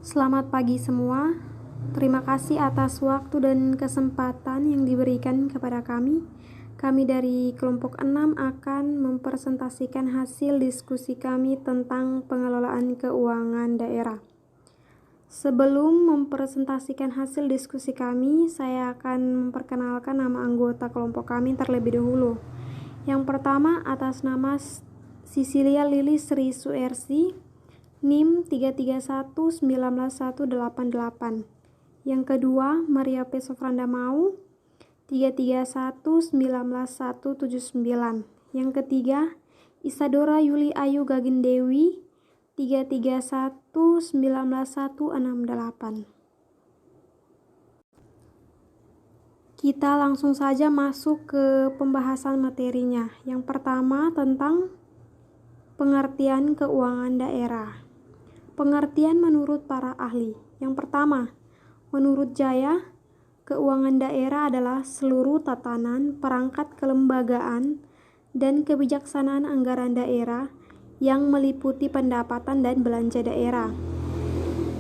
Selamat pagi semua. Terima kasih atas waktu dan kesempatan yang diberikan kepada kami. Kami dari kelompok 6 akan mempresentasikan hasil diskusi kami tentang pengelolaan keuangan daerah. Sebelum mempresentasikan hasil diskusi kami, saya akan memperkenalkan nama anggota kelompok kami terlebih dahulu. Yang pertama atas nama Sisilia Lili Sri Suersi, NIM 3319188. Yang kedua, Maria P. Sofranda Mau, 3319179. Yang ketiga, Isadora Yuli Ayu Gagindewi, 3319168. Kita langsung saja masuk ke pembahasan materinya. Yang pertama tentang pengertian keuangan daerah. Pengertian menurut para ahli. Yang pertama, menurut Jaya, keuangan daerah adalah seluruh tatanan, perangkat kelembagaan, dan kebijaksanaan anggaran daerah yang meliputi pendapatan dan belanja daerah.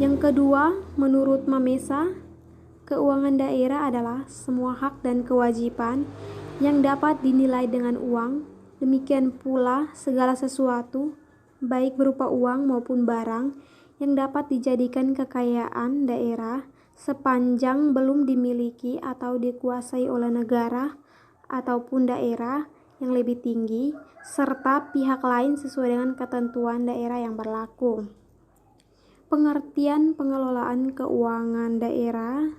Yang kedua, menurut Mamesa, keuangan daerah adalah semua hak dan kewajiban yang dapat dinilai dengan uang, demikian pula segala sesuatu, baik berupa uang maupun barang, yang dapat dijadikan kekayaan daerah sepanjang belum dimiliki atau dikuasai oleh negara ataupun daerah yang lebih tinggi, serta pihak lain sesuai dengan ketentuan daerah yang berlaku. Pengertian pengelolaan keuangan daerah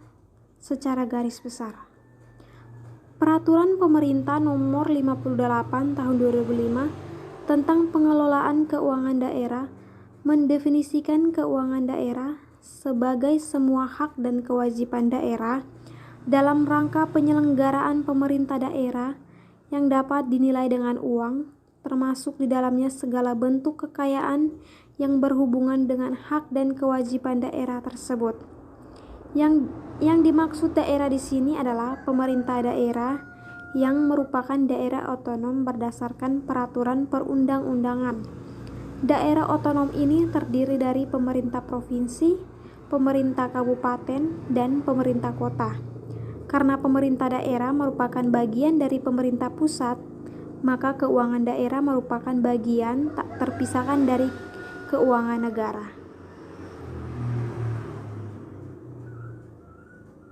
secara garis besar. Peraturan Pemerintah Nomor 58 Tahun 2005 tentang pengelolaan keuangan daerah mendefinisikan keuangan daerah sebagai semua hak dan kewajiban daerah dalam rangka penyelenggaraan pemerintah daerah yang dapat dinilai dengan uang, termasuk di dalamnya segala bentuk kekayaan yang berhubungan dengan hak dan kewajiban daerah tersebut. Yang dimaksud daerah di sini adalah pemerintah daerah yang merupakan daerah otonom berdasarkan peraturan perundang-undangan. Daerah otonom ini terdiri dari pemerintah provinsi, pemerintah kabupaten, dan pemerintah kota. Karena pemerintah daerah merupakan bagian dari pemerintah pusat, maka keuangan daerah merupakan bagian tak terpisahkan dari keuangan negara.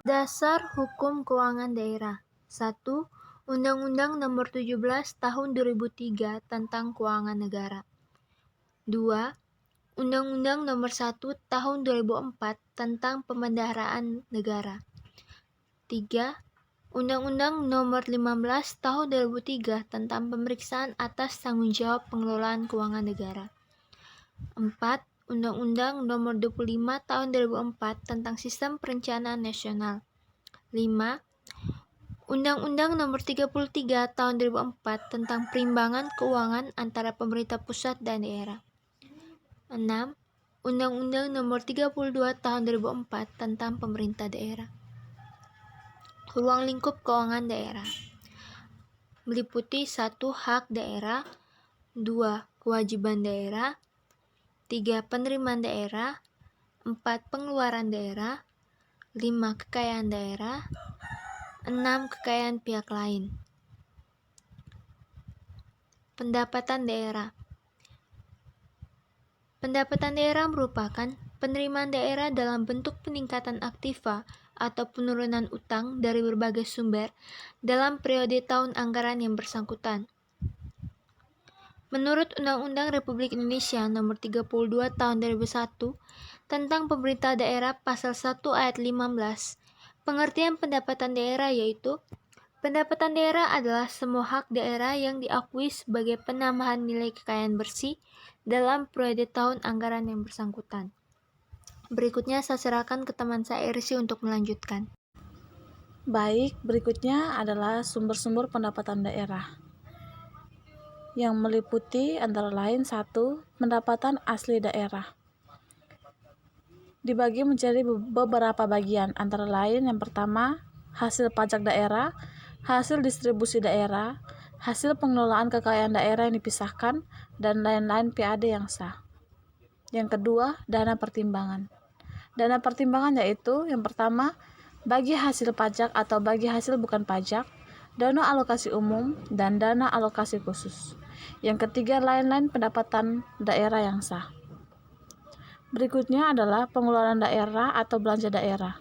Dasar Hukum Keuangan Daerah. 1. Undang-Undang Nomor 17 Tahun 2003 tentang Keuangan Negara. 2. Undang-Undang Nomor 1 Tahun 2004 tentang Pembendaharaan Negara. 3. Undang-Undang Nomor 15 Tahun 2003 tentang Pemeriksaan atas tanggung jawab pengelolaan keuangan negara. 4. Undang-Undang Nomor 25 Tahun 2004 tentang Sistem Perencanaan Nasional. 5. Undang-Undang Nomor 33 Tahun 2004 tentang Perimbangan Keuangan antara pemerintah pusat dan daerah. 6. Undang-Undang Nomor 32 Tahun 2004 tentang pemerintah daerah. Ruang lingkup keuangan daerah meliputi 1. Hak daerah, 2. Kewajiban daerah, 3. Penerimaan daerah, 4. Pengeluaran daerah, 5. Kekayaan daerah, 6. Kekayaan pihak lain. Pendapatan daerah. Pendapatan daerah merupakan penerimaan daerah dalam bentuk peningkatan aktiva atau penurunan utang dari berbagai sumber dalam periode tahun anggaran yang bersangkutan. Menurut Undang-Undang Republik Indonesia Nomor 32 Tahun 2001 tentang Pemerintah Daerah Pasal 1 Ayat 15, pengertian pendapatan daerah yaitu pendapatan daerah adalah semua hak daerah yang diakui sebagai penambahan nilai kekayaan bersih dalam periode tahun anggaran yang bersangkutan. Berikutnya saya serahkan ke teman saya Irsi untuk melanjutkan. Baik, berikutnya adalah sumber-sumber pendapatan daerah yang meliputi antara lain 1. Pendapatan asli daerah. Dibagi menjadi beberapa bagian, antara lain yang pertama, hasil pajak daerah, hasil distribusi daerah, hasil pengelolaan kekayaan daerah yang dipisahkan, dan lain-lain PAD yang sah. Yang kedua, dana pertimbangan. Dana pertimbangan yaitu yang pertama, bagi hasil pajak atau bagi hasil bukan pajak, dana alokasi umum, dan dana alokasi khusus. Yang ketiga, lain-lain pendapatan daerah yang sah. Berikutnya adalah pengeluaran daerah atau belanja daerah.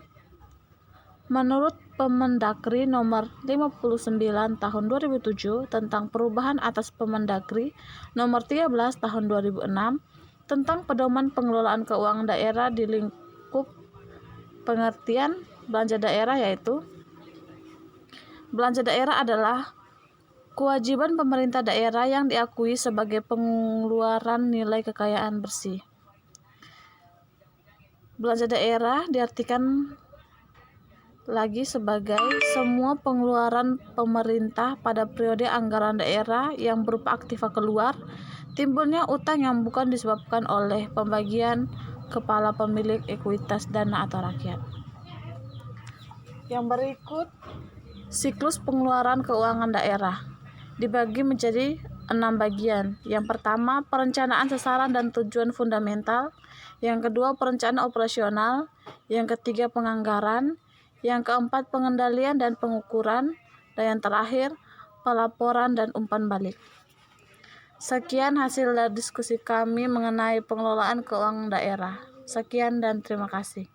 Menurut Permendagri nomor 59 tahun 2007 tentang perubahan atas Permendagri nomor 13 tahun 2006 tentang pedoman pengelolaan keuangan daerah di lingkup pengertian belanja daerah, yaitu belanja daerah adalah kewajiban pemerintah daerah yang diakui sebagai pengeluaran nilai kekayaan bersih. Belanja daerah diartikan lagi sebagai semua pengeluaran pemerintah pada periode anggaran daerah yang berupa aktiva keluar, timbulnya utang yang bukan disebabkan oleh pembagian kepala pemilik ekuitas dana atau rakyat. Yang berikut, siklus pengeluaran keuangan daerah dibagi menjadi 6 bagian. Yang pertama, perencanaan sasaran dan tujuan fundamental. Yang kedua, perencanaan operasional. Yang ketiga, penganggaran. Yang keempat, pengendalian dan pengukuran. Dan yang terakhir, pelaporan dan umpan balik. Sekian hasil dari diskusi kami mengenai pengelolaan keuangan daerah. Sekian dan terima kasih.